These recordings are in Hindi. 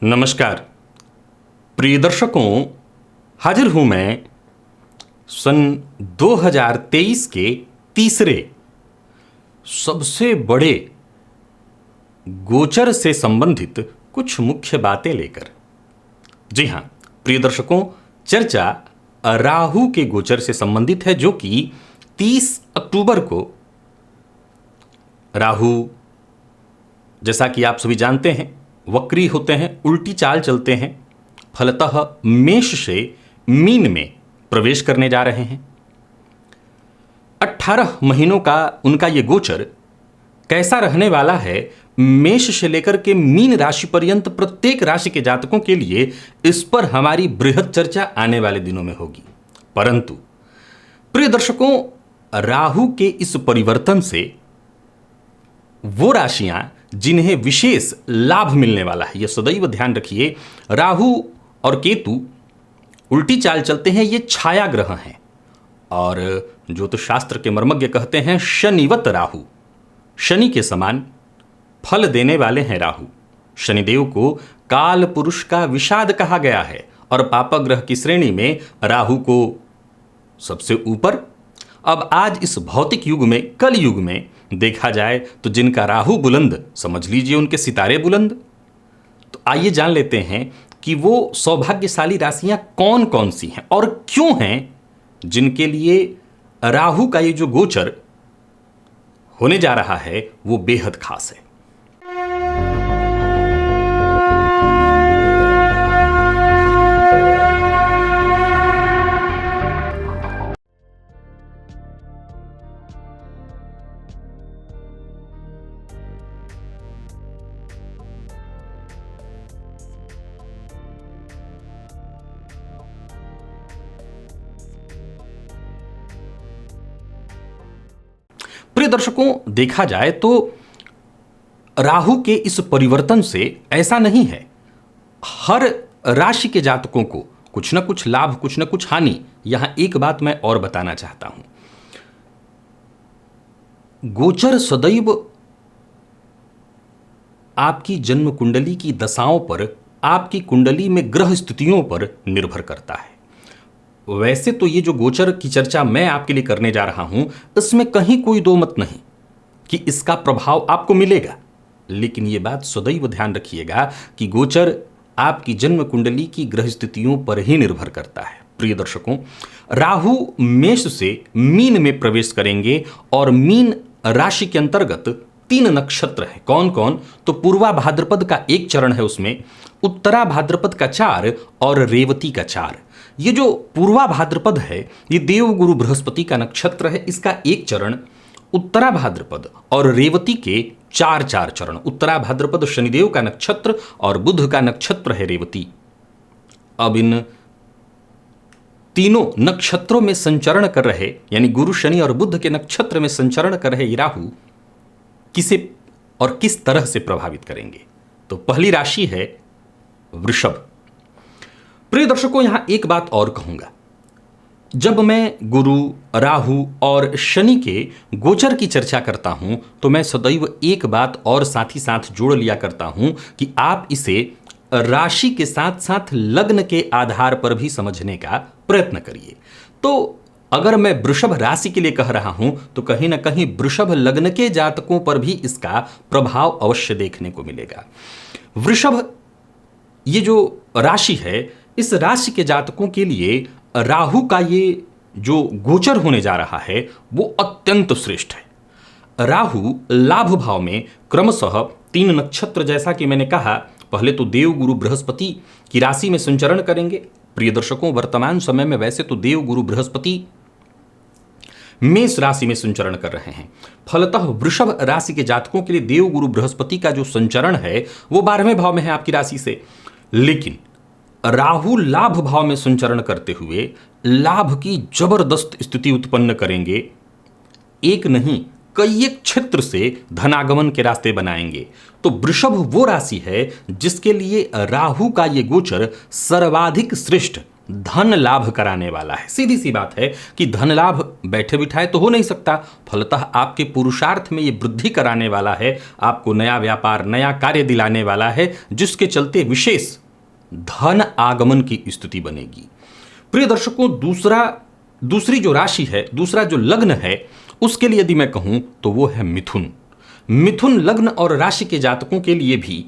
नमस्कार प्रिय दर्शकों, हाजिर हूं मैं सन 2023 के तीसरे सबसे बड़े गोचर से संबंधित कुछ मुख्य बातें लेकर। जी हां प्रिय दर्शकों, चर्चा राहु के गोचर से संबंधित है, जो कि 30 अक्टूबर को राहु, जैसा कि आप सभी जानते हैं, वक्री होते हैं, उल्टी चाल चलते हैं, फलतः मेष से मीन में प्रवेश करने जा रहे हैं। 18 महीनों का उनका ये गोचर कैसा रहने वाला है, मेष से लेकर के मीन राशि पर्यंत प्रत्येक राशि के जातकों के लिए इस पर हमारी बृहद चर्चा आने वाले दिनों में होगी। परंतु प्रिय दर्शकों, राहु के इस परिवर्तन से वो राशियां जिन्हें विशेष लाभ मिलने वाला है, यह सदैव ध्यान रखिए। राहु और केतु उल्टी चाल चलते हैं, ये छाया ग्रह हैं और ज्योतिषशास्त्र के मर्मज्ञ कहते हैं शनिवत राहु, शनि के समान फल देने वाले हैं राहु। शनिदेव को काल पुरुष का विषाद कहा गया है और पापग्रह की श्रेणी में राहु को सबसे ऊपर। अब आज इस भौतिक युग में, कल युग में देखा जाए तो जिनका राहु बुलंद, समझ लीजिए उनके सितारे बुलंद। तो आइए जान लेते हैं कि वो सौभाग्यशाली राशियां कौन कौन सी हैं और क्यों हैं, जिनके लिए राहु का ये जो गोचर होने जा रहा है वो बेहद खास है। प्रिय दर्शकों, देखा जाए तो राहु के इस परिवर्तन से ऐसा नहीं है, हर राशि के जातकों को कुछ न कुछ लाभ, कुछ न कुछ हानि। यहां एक बात मैं और बताना चाहता हूं, गोचर सदैव आपकी जन्म कुंडली की दशाओं पर, आपकी कुंडली में ग्रह स्थितियों पर निर्भर करता है। वैसे तो ये जो गोचर की चर्चा मैं आपके लिए करने जा रहा हूं, इसमें कहीं कोई दो मत नहीं कि इसका प्रभाव आपको मिलेगा, लेकिन ये बात सदैव ध्यान रखिएगा कि गोचर आपकी जन्म कुंडली की ग्रह स्थितियों पर ही निर्भर करता है। प्रिय दर्शकों, राहु मेष से मीन में प्रवेश करेंगे और मीन राशि के अंतर्गत 3 नक्षत्र हैं। कौन कौन? तो पूर्वा भाद्रपद का 1 चरण है, उसमें उत्तरा भाद्रपद का 4 और रेवती का 4। ये जो पूर्वा भाद्रपद है, ये देवगुरु बृहस्पति का नक्षत्र है, इसका 1 चरण, उत्तरा भाद्रपद और रेवती के 4 चरण। उत्तरा भाद्रपद शनिदेव का नक्षत्र और बुध का नक्षत्र है रेवती। अब इन तीनों नक्षत्रों में संचरण कर रहे, यानी गुरु, शनि और बुध के नक्षत्र में संचरण कर रहे ये राहु किसे और किस तरह से प्रभावित करेंगे? तो पहली राशि है वृषभ। प्रिय दर्शकों, यहां एक बात और कहूंगा, जब मैं गुरु, राहु और शनि के गोचर की चर्चा करता हूं तो मैं सदैव एक बात और साथ ही साथ जोड़ लिया करता हूं कि आप इसे राशि के साथ साथ लग्न के आधार पर भी समझने का प्रयत्न करिए। तो अगर मैं वृषभ राशि के लिए कह रहा हूं तो कहीं ना कहीं वृषभ लग्न के जातकों पर भी इसका प्रभाव अवश्य देखने को मिलेगा। वृषभ ये जो राशि है, इस राशि के जातकों के लिए राहु का ये जो गोचर होने जा रहा है वो अत्यंत श्रेष्ठ है। राहु लाभ भाव में क्रमशः 3 नक्षत्र, जैसा कि मैंने कहा, पहले तो देवगुरु बृहस्पति की राशि में संचरण करेंगे। प्रिय दर्शकों, वर्तमान समय में वैसे तो देवगुरु बृहस्पति मेष राशि में संचरण कर रहे हैं, फलतः वृषभ राशि के जातकों के लिए देवगुरु बृहस्पति का जो संचरण है वो 12वें भाव में है आपकी राशि से। लेकिन राहु लाभ भाव में संचरण करते हुए लाभ की जबरदस्त स्थिति उत्पन्न करेंगे। एक नहीं, कई एक क्षेत्र से धनागमन के रास्ते बनाएंगे। तो वृषभ वो राशि है जिसके लिए राहु का ये गोचर सर्वाधिक श्रेष्ठ धन लाभ कराने वाला है। सीधी सी बात है कि धन लाभ बैठे बिठाए तो हो नहीं सकता, फलतः आपके पुरुषार्थ में ये वृद्धि कराने वाला है, आपको नया व्यापार, नया कार्य दिलाने वाला है, जिसके चलते विशेष धन आगमन की स्थिति बनेगी। प्रिय दर्शकों, दूसरी जो राशि है, दूसरा जो लग्न है, उसके लिए यदि मैं कहूं तो वो है मिथुन। मिथुन लग्न और राशि के जातकों के लिए भी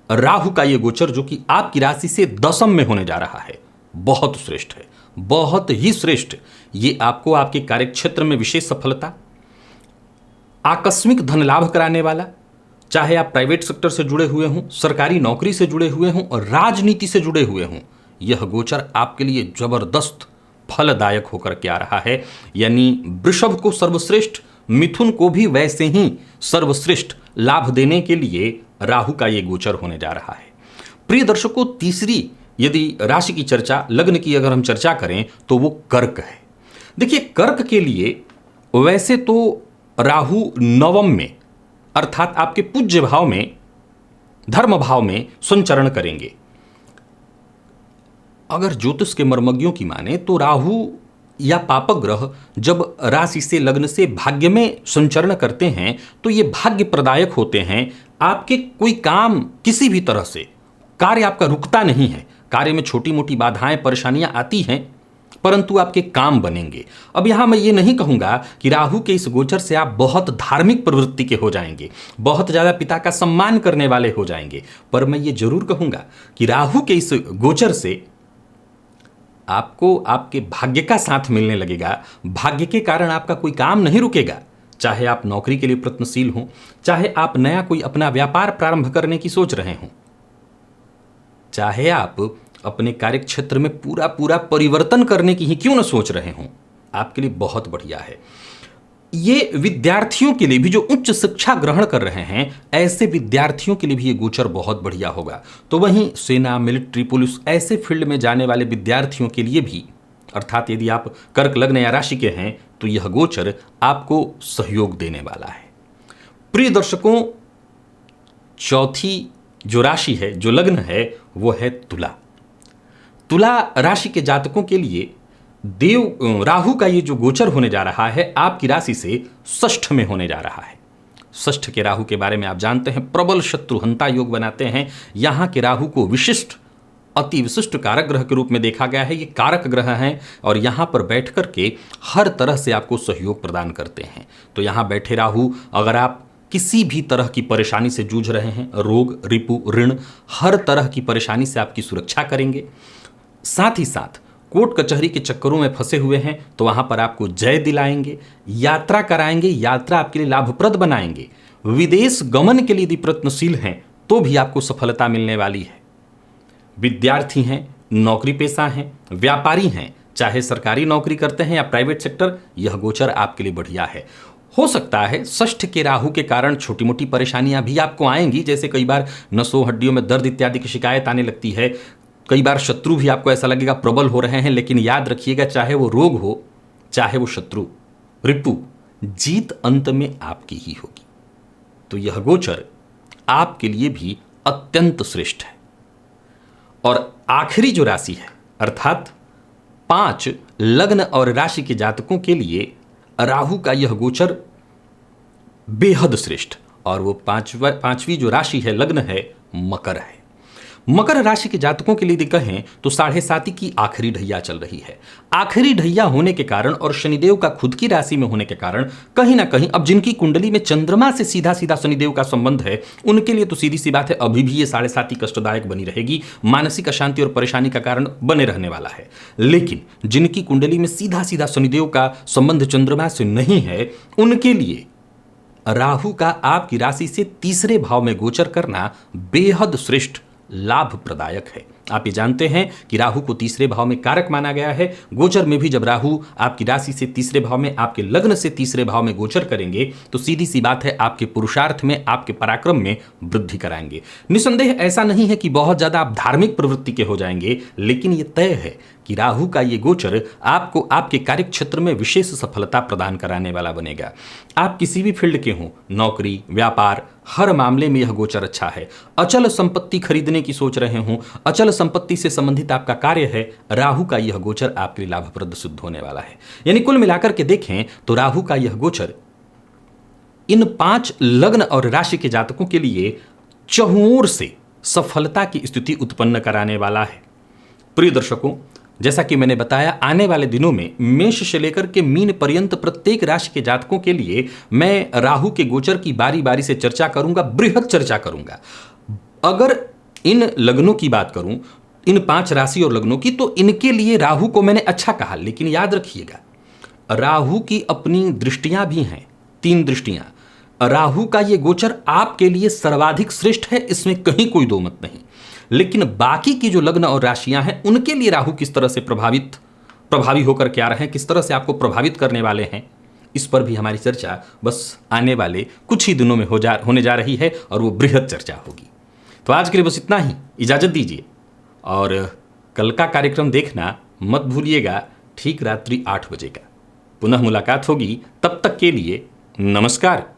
राहु का ये गोचर, जो कि आपकी राशि से दशम में होने जा रहा है, बहुत श्रेष्ठ है, बहुत ही श्रेष्ठ। ये आपको आपके कार्यक्षेत्र में विशेष सफलता, आकस्मिक धन लाभ कराने वाला, चाहे आप प्राइवेट सेक्टर से जुड़े हुए हों, सरकारी नौकरी से जुड़े हुए हों और राजनीति से जुड़े हुए हों, यह गोचर आपके लिए जबरदस्त फलदायक होकर के आ रहा है। यानी वृषभ को सर्वश्रेष्ठ, मिथुन को भी वैसे ही सर्वश्रेष्ठ लाभ देने के लिए राहु का ये गोचर होने जा रहा है। प्रिय दर्शकों, तीसरी यदि राशि की चर्चा, लग्न की अगर हम चर्चा करें तो वो कर्क है। देखिए, कर्क के लिए वैसे तो राहु नवम में अर्थात आपके पूज्य भाव में, धर्म भाव में संचरण करेंगे। अगर ज्योतिष के मर्मज्ञों की माने तो राहु या पापक ग्रह जब राशि से, लग्न से भाग्य में संचरण करते हैं तो ये भाग्य प्रदायक होते हैं। आपके कोई काम, किसी भी तरह से कार्य आपका रुकता नहीं है। कार्य में छोटी मोटी बाधाएं, परेशानियां आती हैं, परंतु आपके काम बनेंगे। अब यहां मैं ये नहीं कहूंगा कि राहु के इस गोचर से आप बहुत धार्मिक प्रवृत्ति के हो जाएंगे, बहुत ज्यादा पिता का सम्मान करने वाले हो जाएंगे, पर मैं ये जरूर कहूंगा कि राहु के इस गोचर से आपको आपके भाग्य का साथ मिलने लगेगा। भाग्य के कारण आपका कोई काम नहीं रुकेगा, चाहे आप नौकरी के लिए प्रयत्नशील हों, चाहे आप नया कोई अपना व्यापार प्रारंभ करने की सोच रहे हों, चाहे आप अपने कार्यक्षेत्र में पूरा परिवर्तन करने की ही क्यों न सोच रहे हों, आपके लिए बहुत बढ़िया है। ये विद्यार्थियों के लिए भी जो उच्च शिक्षा ग्रहण कर रहे हैं, ऐसे विद्यार्थियों के लिए भी ये गोचर बहुत बढ़िया होगा। तो वहीं सेना, मिलिट्री, पुलिस, ऐसे फील्ड में जाने वाले विद्यार्थियों के लिए भी, अर्थात यदि आप कर्क लग्न या राशि के हैं तो यह गोचर आपको सहयोग देने वाला है। प्रिय दर्शकों, चौथी जो राशि है, जो लग्न है, वो है तुला। तुला राशि के जातकों के लिए राहु का ये जो गोचर होने जा रहा है, आपकी राशि से षष्ठ में होने जा रहा है। षष्ठ के राहु के बारे में आप जानते हैं, प्रबल शत्रुहंता योग बनाते हैं। यहां के राहु को विशिष्ट, अति विशिष्ट कारक ग्रह के रूप में देखा गया है। ये कारक ग्रह हैं और यहां पर बैठ करके हर तरह से आपको सहयोग प्रदान करते हैं। तो यहां बैठे राहु, अगर आप किसी भी तरह की परेशानी से जूझ रहे हैं, रोग, रिपु, ऋण, हर तरह की परेशानी से आपकी सुरक्षा करेंगे। साथ ही साथ कोर्ट कचहरी के चक्करों में फंसे हुए हैं तो वहां पर आपको जय दिलाएंगे, यात्रा कराएंगे, यात्रा आपके लिए लाभप्रद बनाएंगे। विदेश गमन के लिए यदि प्रयत्नशील हैं तो भी आपको सफलता मिलने वाली है। विद्यार्थी हैं, नौकरी पेशा हैं, व्यापारी हैं, चाहे सरकारी नौकरी करते हैं या प्राइवेट सेक्टर, यह गोचर आपके लिए बढ़िया है। हो सकता है षष्ठ के राहु के कारण छोटी मोटी परेशानियां भी आपको आएंगी, जैसे कई बार नसों, हड्डियों में दर्द इत्यादि की शिकायत आने लगती है। कई बार शत्रु भी आपको ऐसा लगेगा प्रबल हो रहे हैं, लेकिन याद रखिएगा, चाहे वो रोग हो, चाहे वो शत्रु, रिपु, जीत अंत में आपकी ही होगी। तो यह गोचर आपके लिए भी अत्यंत श्रेष्ठ है। और आखिरी जो राशि है, अर्थात 5 लग्न और राशि के जातकों के लिए राहु का यह गोचर बेहद श्रेष्ठ, और वो पांचवी जो राशि है, लग्न है, मकर है। मकर राशि के जातकों के लिए यदि कहें तो 7.5 की आखिरी ढैया चल रही है। आखिरी ढैया होने के कारण और शनिदेव का खुद की राशि में होने के कारण कहीं ना कहीं अब जिनकी कुंडली में चंद्रमा से सीधा सीधा शनिदेव का संबंध है, उनके लिए तो सीधी सी बात है, अभी भी ये 7.5 कष्टदायक बनी रहेगी, मानसिक अशांति और परेशानी का कारण बने रहने वाला है। लेकिन जिनकी कुंडली में सीधा सीधा शनिदेव का संबंध चंद्रमा से नहीं है, उनके लिए राहु का आपकी राशि से तीसरे भाव में गोचर करना बेहद श्रेष्ठ, लाभ प्रदायक है। आप ये जानते हैं कि राहु को तीसरे भाव में कारक माना गया है। गोचर में भी जब राहु आपकी राशि से तीसरे भाव में, आपके लग्न से तीसरे भाव में गोचर करेंगे तो सीधी सी बात है, आपके पुरुषार्थ में, आपके पराक्रम में वृद्धि कराएंगे। निसंदेह ऐसा नहीं है कि बहुत ज्यादा आप धार्मिक प्रवृत्ति के हो जाएंगे, लेकिन ये तय है कि राहु का ये गोचर आपको आपके कार्य क्षेत्र में विशेष सफलता प्रदान कराने वाला बनेगा। आप किसी भी फील्ड के हों, नौकरी, व्यापार, हर मामले में यह गोचर अच्छा है। अचल संपत्ति खरीदने की सोच रहे हों, अचल संपत्ति से संबंधित आपका कार्य है, राहु का यह गोचर आपके लिए लाभप्रद सिद्ध होने वाला है। यानी कुल मिलाकर के देखें तो राहु का यह गोचर इन 5 लग्न और राशि के जातकों के लिए चहुओर से सफलता की स्थिति उत्पन्न कराने वाला है। प्रिय दर्शकों, जैसा कि मैंने बताया, आने वाले दिनों में मेष से लेकर के मीन पर्यंत प्रत्येक राशि के जातकों के लिए मैं राहु के गोचर की बारी बारी से चर्चा करूंगा, बृहद चर्चा करूंगा। अगर इन लग्नों की बात करूं, इन 5 राशि और लग्नों की, तो इनके लिए राहु को मैंने अच्छा कहा, लेकिन याद रखिएगा राहु की अपनी दृष्टियां भी हैं, 3 दृष्टियां। राहु का यह गोचर आपके लिए सर्वाधिक श्रेष्ठ है, इसमें कहीं कोई दो मत नहीं। लेकिन बाकी की जो लग्न और राशियां हैं, उनके लिए राहु किस तरह से प्रभावी होकर के आ रहे हैं, किस तरह से आपको प्रभावित करने वाले हैं, इस पर भी हमारी चर्चा बस आने वाले कुछ ही दिनों में होने जा रही है और वो बृहद चर्चा होगी। तो आज के लिए बस इतना ही, इजाजत दीजिए और कल का कार्यक्रम देखना मत भूलिएगा, ठीक रात्रि 8 बजे का। पुनः मुलाकात होगी, तब तक के लिए नमस्कार।